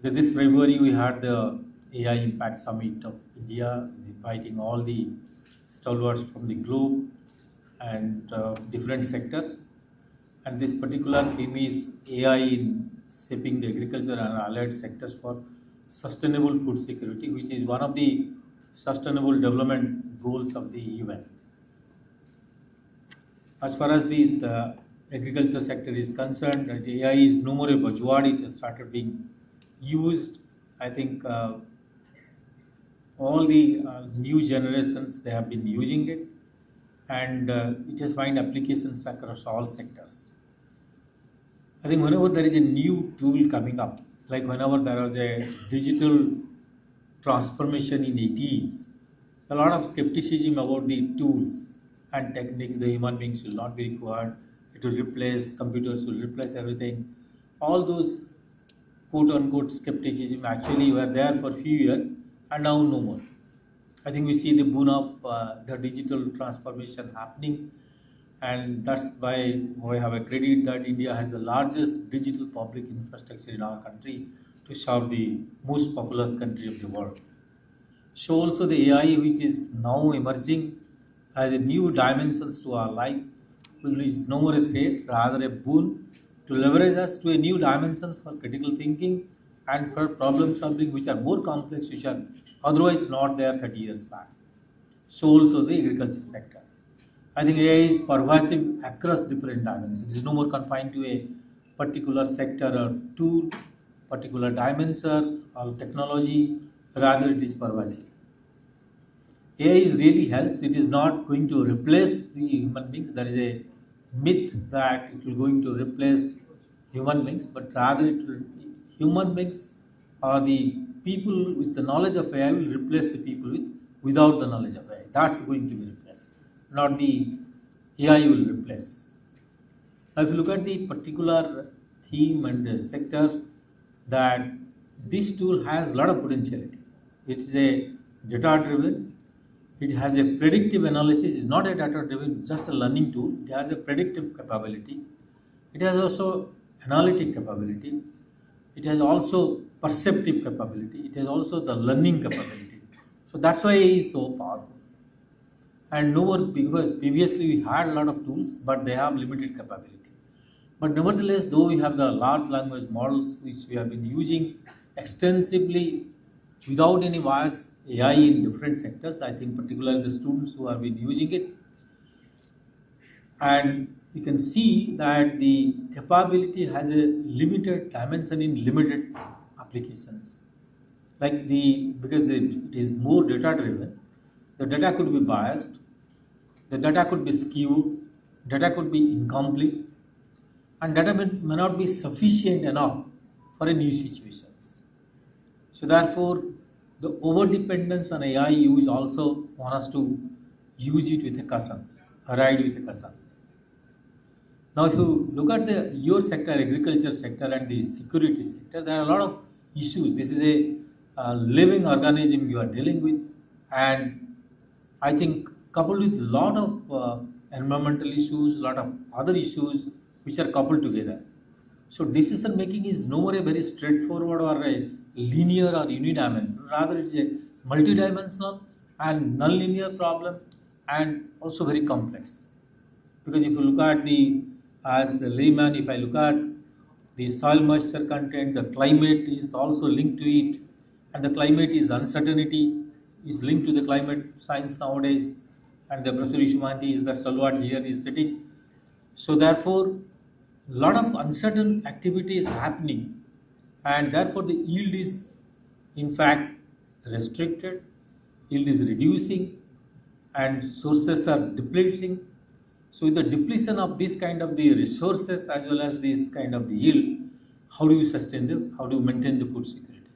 Because this February we had the AI Impact Summit of India, inviting all the stalwarts from the globe and different sectors. And this particular theme is AI in shaping the agriculture and allied sectors for sustainable food security, which is one of the sustainable development goals of the UN. As far as this agriculture sector is concerned, that AI is no more a buzzword, it has started being used. I think all the new generations, they have been using it, and it has found applications across all sectors. I think whenever there is a new tool coming up, like whenever there was a digital transformation in 80s, a lot of skepticism about the tools and techniques. The human beings will not be required, it will replace, computers will replace everything. All those quote unquote skepticism actually were there for a few years and now no more. I think we see the boon of the digital transformation happening, and that's why we have a credit that India has the largest digital public infrastructure in our country to serve the most populous country of the world. So also the AI, which is now emerging as a new dimensions to our life, is no more a threat, rather a boon to leverage us to a new dimension for critical thinking and for problem solving, which are more complex, which are otherwise not there 30 years back. So also the agriculture sector. I think AI is pervasive across different dimensions. It is no more confined to a particular sector or tool, particular dimension or technology, rather it is pervasive. AI is really helps. It is not going to replace the human beings. There is a myth that it will going to replace human beings, but rather human beings or the people with the knowledge of AI will replace the people without the knowledge of AI. That's going to be replaced, not the AI will replace. Now, if you look at the particular theme and the sector, that this tool has a lot of potentiality. It's a data-driven. It has a predictive analysis. It's not a data-driven, just a learning tool. It has a predictive capability. It has also analytic capability. it has also perceptive capability, it has also the learning capability. So that's why AI is so powerful. And no more, because previously we had a lot of tools, but they have limited capability. But nevertheless, though we have the large language models which we have been using extensively without any bias AI in different sectors, I think particularly the students who have been using it, and you can see that the capability has a limited dimension in limited applications. Like it is more data driven, the data could be biased, the data could be skewed, data could be incomplete, and data may not be sufficient enough for a new situations. So therefore, the over dependence on AI use also want us to use it with a caution, ride with a caution. Now, if you look at your sector, agriculture sector and the security sector, there are a lot of issues. This is a living organism you are dealing with, and I think coupled with a lot of environmental issues, a lot of other issues which are coupled together. So decision making is no more a very straightforward or a linear or unidimensional. Rather, it's a multidimensional and non-linear problem, and also very complex. Because if you look at as a layman, if I look at the soil moisture content, the climate is also linked to it, and the climate is uncertainty is linked to the climate science nowadays, and the Professor Ishumanti is the stalwart here is sitting. So therefore, a lot of uncertain activity is happening, and therefore the yield is in fact restricted, yield is reducing, and sources are depleting. So with the depletion of this kind of the resources as well as this kind of the yield, how do you how do you maintain the food security?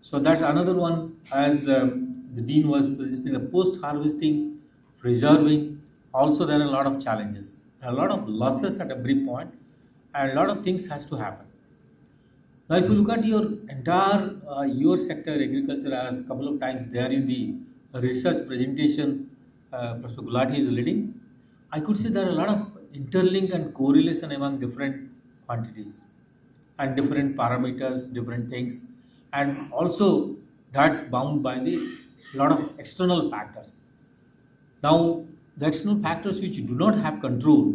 So that's another one, as the Dean was suggesting, the post-harvesting, preserving, also there are a lot of challenges. There are a lot of losses at every point, and a lot of things has to happen. Now, if you look at your entire your sector, agriculture, as a couple of times there in the research presentation Professor Gulati is leading, I could say there are a lot of interlink and correlation among different quantities and different parameters, different things, and also that's bound by the lot of external factors. Now, the external factors which you do not have control,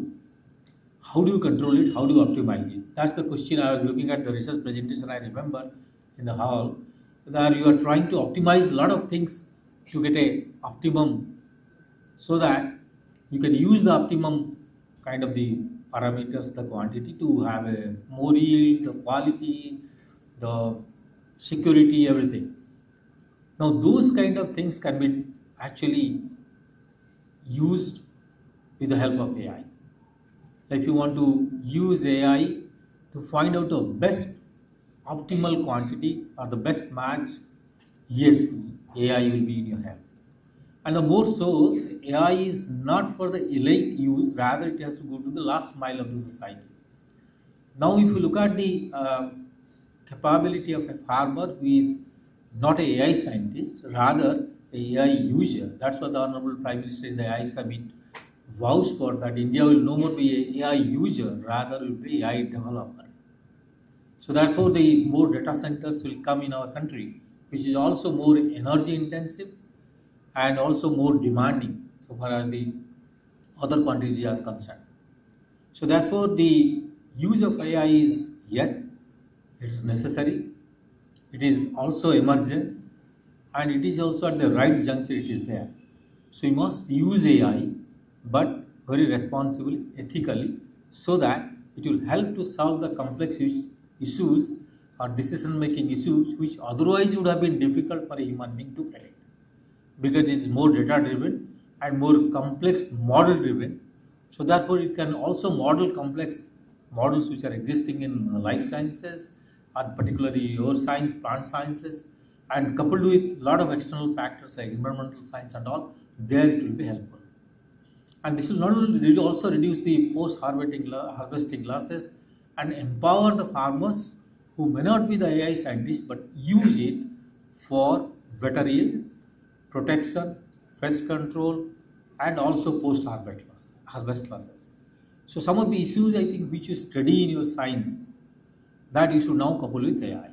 how do you control it? How do you optimize it? That's the question. I was looking at the research presentation, I remember in the hall, that you are trying to optimize a lot of things to get a optimum, so that you can use the optimum kind of the parameters, the quantity, to have a more yield, the quality, the security, everything. Now those kind of things can be actually used with the help of AI. If you want to use AI to find out the best optimal quantity or the best match, yes, AI will be in your help. And the more so, AI is not for the elite use, rather it has to go to the last mile of the society. Now, if you look at the capability of a farmer who is not an AI scientist, rather a AI user, that's what the Honorable Prime Minister in the AI Summit vouched for, that India will no more be an AI user, rather will be AI developer. So therefore, the more data centers will come in our country, which is also more energy intensive and also more demanding so far as the other countries are concerned. So therefore, the use of AI is, yes, it's necessary, it is also emergent, and it is also at the right juncture it is there. So we must use AI, but very responsibly, ethically, so that it will help to solve the complex issues or decision making issues which otherwise would have been difficult for a human being to predict, because it is more data driven and more complex model driven. So therefore it can also model complex models which are existing in life sciences, and particularly your science, plant sciences, and coupled with a lot of external factors like environmental science and all, there it will be helpful. And this will not only also reduce the post-harvesting losses and empower the farmers who may not be the AI scientists but use it for better yield, protection, pest control, and also post-harvest losses. So some of the issues I think which you study in your science, that you should now couple with AI.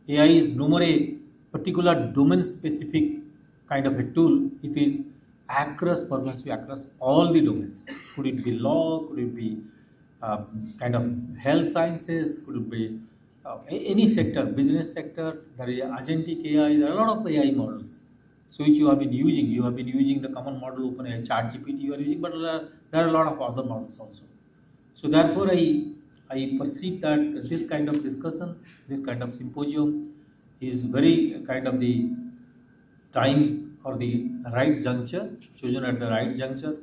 AI is no more a particular domain specific kind of a tool. It is across, pervasive across all the domains. Could it be law? Could it be kind of health sciences? Could it be any sector, business sector? There is agentic AI. There are a lot of AI models. So which you have been using. You have been using the common model OpenAI ChatGPT you are using, but there are a lot of other models also. So therefore, I perceive that this kind of discussion, this kind of symposium is very kind of the time or the right juncture, chosen at the right juncture,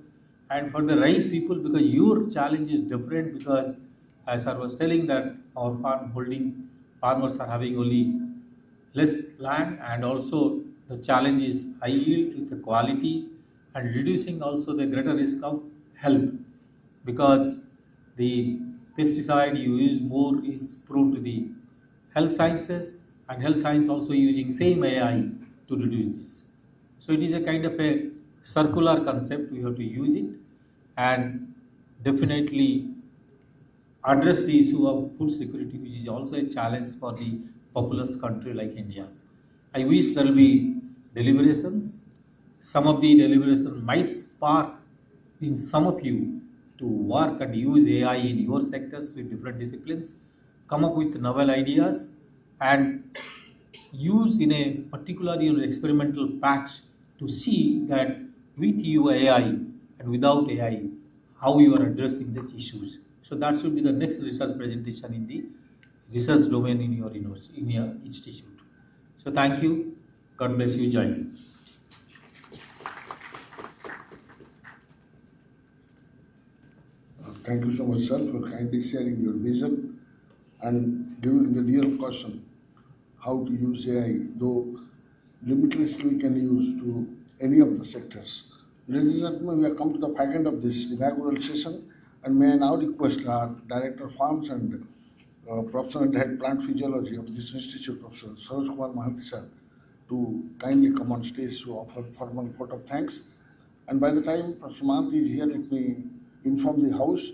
and for the right people, because your challenge is different. Because as I was telling that our farmers are having only less land, and also the challenge is high yield with the quality and reducing also the greater risk of health, because the pesticide you use more is prone to the health sciences, and health science also using same AI to reduce this. So it is a kind of a circular concept. We have to use it and definitely address the issue of food security, which is also a challenge for the populous country like India. I wish there will be deliberations. Some of the deliberations might spark in some of you to work and use AI in your sectors with different disciplines, come up with novel ideas, and use in a particular experimental patch to see that with your AI and without AI, how you are addressing these issues. So that should be the next research presentation in the research domain in your university, in your institute. So thank you. God bless you. Jai Hind. Thank you so much, sir, for kindly sharing your vision and giving the real caution how to use AI, though limitlessly we can use to any of the sectors. Ladies and gentlemen, we have come to the back end of this inaugural session, and may I now request our Director of Farms and Professor and Head Plant Physiology of this institute, Professor Saroj Kumar Mahanti sir, to kindly come on stage to offer formal vote of thanks. And by the time Professor Mahanti is here, let me inform the House.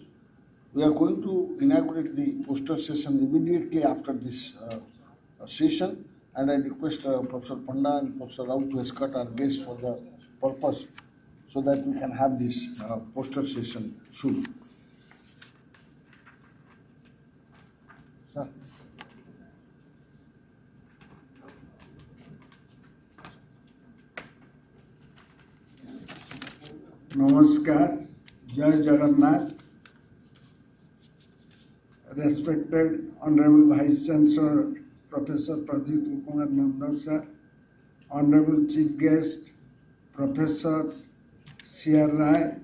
We are going to inaugurate the poster session immediately after this session, and I request Professor Panda and Professor Rao to escort our guests for the purpose so that we can have this poster session soon. Sir. Namaskar, Jai Jagannath, respected Honorable Vice Chancellor Professor Pradeep Kumar Nanda sir, Honorable Chief Guest Professor C.R. Rai,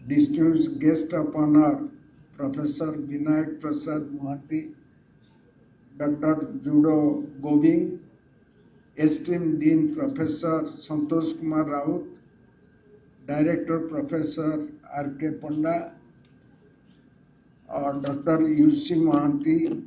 distinguished guest of honor Professor Vinayak Prasad Mohanty, Dr. Judo Goving, esteemed Dean Professor Santosh Kumar Raut, Director Professor R.K. Panda, Dr. U.C. Mohanty,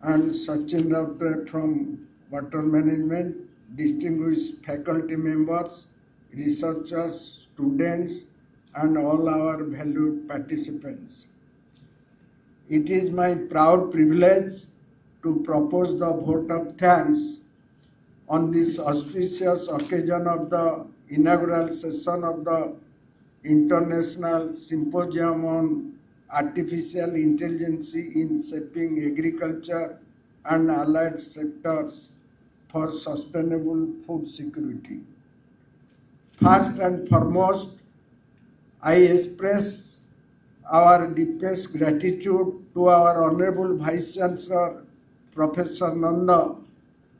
and Sachin Raut from Water Management, distinguished faculty members, researchers, students, and all our valued participants. It is my proud privilege to propose the vote of thanks on this auspicious occasion of the inaugural session of the International Symposium on Artificial Intelligence in Shaping Agriculture and Allied Sectors for Sustainable Food Security. First and foremost, I express our deepest gratitude to our Honorable Vice Chancellor, Professor Nanda,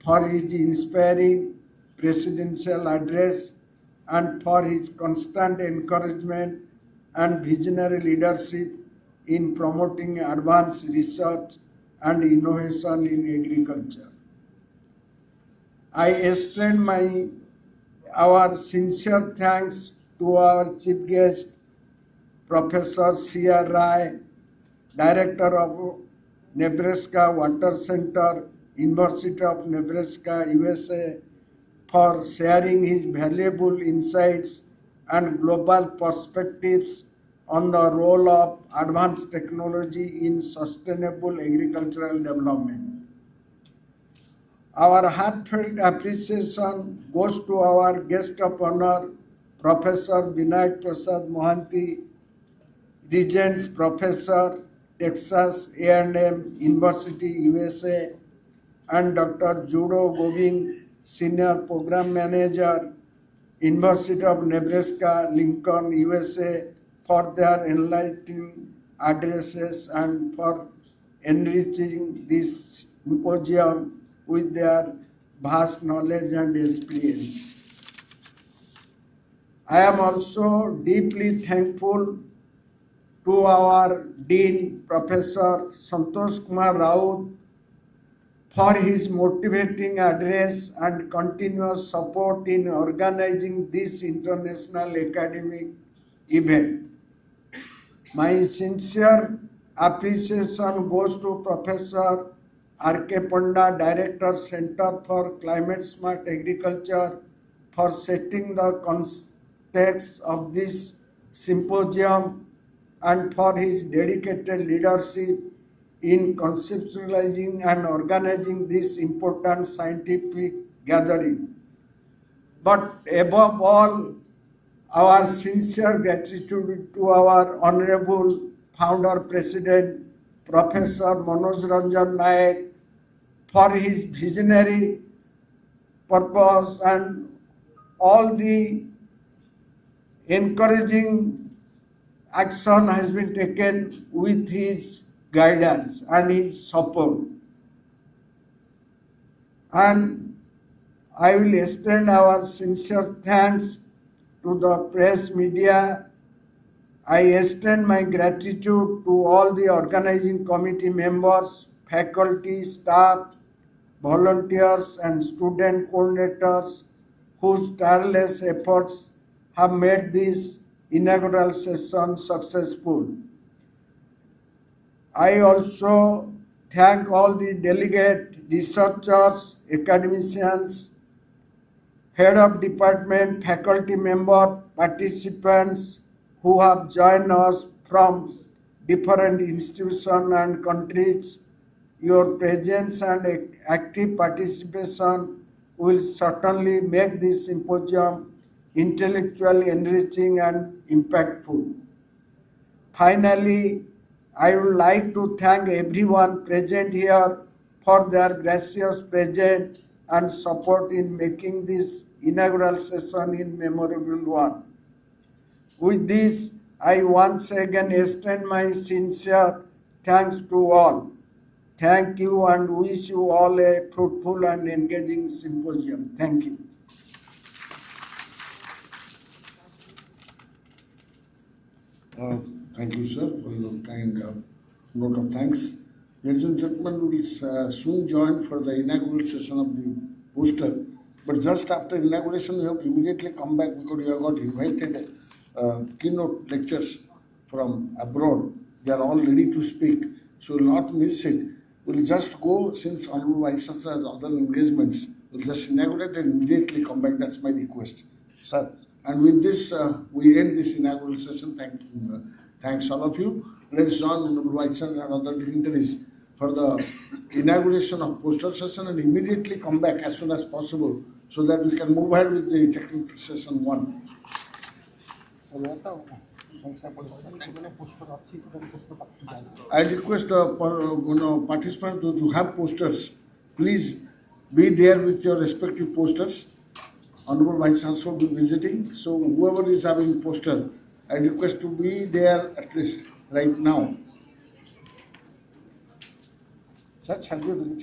for his inspiring presidential address and for his constant encouragement and visionary leadership in promoting advanced research and innovation in agriculture. I extend our sincere thanks to our chief guest, Professor C.R. Rai, Director of Nebraska Water Center, University of Nebraska, USA, for sharing his valuable insights and global perspectives on the role of advanced technology in sustainable agricultural development. Our heartfelt appreciation goes to our guest of honor, Professor Vinayak Prasad Mohanty, Regents Professor, Texas A&M University, USA, and Dr. Judo Goving, Senior Program Manager, University of Nebraska, Lincoln, USA, for their enlightening addresses and for enriching this symposium with their vast knowledge and experience. I am also deeply thankful to our Dean, Professor Santosh Kumar Raut, for his motivating address and continuous support in organizing this international academic event. My sincere appreciation goes to Professor R.K. Panda, Director, Center for Climate Smart Agriculture, for setting the context of this symposium and for his dedicated leadership in conceptualizing and organizing this important scientific gathering. But above all, our sincere gratitude to our Honorable Founder President, Professor Manoj Ranjan Naik, for his visionary purpose and all the encouraging action has been taken with his guidance and his support. And I will extend our sincere thanks to the press media. I extend my gratitude to all the organizing committee members, faculty, staff, volunteers, and student coordinators whose tireless efforts have made this inaugural session successful. I also thank all the delegate researchers, academicians, head of department, faculty member, participants who have joined us from different institutions and countries. Your presence and active participation will certainly make this symposium intellectually enriching and impactful. Finally, I would like to thank everyone present here for their gracious presence and support in making this inaugural session a memorable one. With this, I once again extend my sincere thanks to all. Thank you and wish you all a fruitful and engaging symposium. Thank you. Thank you, sir, for your kind note of thanks. Ladies and gentlemen, we will soon join for the inaugural session of the poster. But just after inauguration, we have to immediately come back because we have got invited keynote lectures from abroad. They are all ready to speak, so we will not miss it. We will just go, since Honorable Vice Chancellor has other engagements, we will just inaugurate and immediately come back. That's my request, sir. And with this, we end this inaugural session. Thanks all of you. Let's join Honorable Vice Chancellor and other dignitaries for the inauguration of poster session and immediately come back as soon as possible so that we can move ahead with the technical session 1. I request the participants, those who have posters, please be there with your respective posters. Honorable Vice Chancellor will be visiting, so whoever is having poster, I request to be there at least right now. Such have you